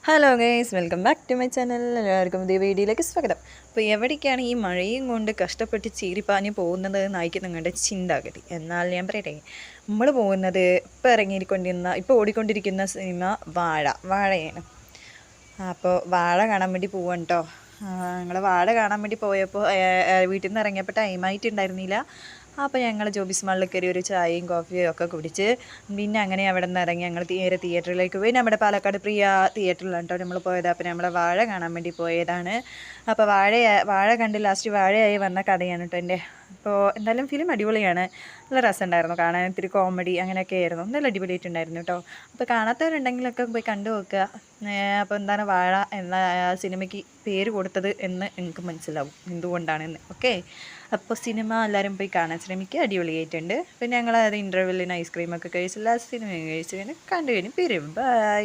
Hello guys, welcome back to my channel. എല്ലാവർക്കും പുതിയ വീഡിയോയിലേക്ക് സ്വാഗതം. അപ്പോൾ എവിടേക്കാണ് ഈ മഴയും കൊണ്ട് കഷ്ടപ്പെട്ട് ചീറിപ്പാഞ്ഞ് പോകുന്നത് എന്നായിരിക്കും നിങ്ങളുടെ ചിന്താഗതി. എന്നാൽ ഞാൻ പറയട്ടെ, നമ്മൾ പോകുന്നത് ഇപ്പോൾ ഓടിക്കൊണ്ടിരിക്കുന്ന സിനിമ വാഴയാണ്. അപ്പോൾ വാഴ കാണാൻ വേണ്ടി പോവാണ് കേട്ടോ. ഞങ്ങൾ വാഴ കാണാൻ വേണ്ടി പോയപ്പോൾ വീട്ടിൽ നിന്ന് ഇറങ്ങിയപ്പോൾ ടൈമായിട്ടുണ്ടായിരുന്നില്ല. അപ്പോൾ ഞങ്ങൾ ജോബിസ് മാളിൽ കയറി ഒരു ചായയും കോഫിയും ഒക്കെ കുടിച്ച് പിന്നെ അങ്ങനെ അവിടെ നിന്ന് ഇറങ്ങി ഞങ്ങൾ നേരെ തിയേറ്ററിലേക്ക് പോയി. നമ്മുടെ പാലക്കാട് പ്രിയ തിയേറ്ററിലാണ് കേട്ടോ നമ്മൾ പോയത്. അപ്പോൾ നമ്മൾ വാഴ കാണാൻ വേണ്ടി പോയതാണ്. അപ്പോൾ വാഴ കണ്ട് ലാസ്റ്റ് വാഴയായി വന്ന കഥയാണ് കേട്ടോ എൻ്റെ. അപ്പോൾ എന്തായാലും ഫിലിം അടിപൊളിയാണ്, നല്ല രസമുണ്ടായിരുന്നു കാണാൻ. ഇത്തിരി കോമഡി അങ്ങനെയൊക്കെ ആയിരുന്നു, നല്ല അടിപൊളിയായിട്ടുണ്ടായിരുന്നു കേട്ടോ. അപ്പോൾ കാണാത്തവരുണ്ടെങ്കിലൊക്കെ പോയി കണ്ടു നോക്കുക. അപ്പോൾ എന്താണ് വാഴ എന്ന സിനിമയ്ക്ക് പേര് കൊടുത്തത് എന്ന് എനിക്ക് മനസ്സിലാവും എന്തുകൊണ്ടാണെന്ന്. ഓക്കെ, അപ്പോൾ സിനിമ എല്ലാവരും പോയി കാണാൻ ശ്രമിക്കുക, അടിപൊളിയായിട്ടുണ്ട്. പിന്നെ ഞങ്ങൾ അത് ഇൻ്റർവെല്ലിന് ഐസ്ക്രീമൊക്കെ കഴിച്ച് ലാസ്റ്റ് സിനിമ കഴിച്ച് കണ്ടു കഴിഞ്ഞ് പിരിയും. ബൈ.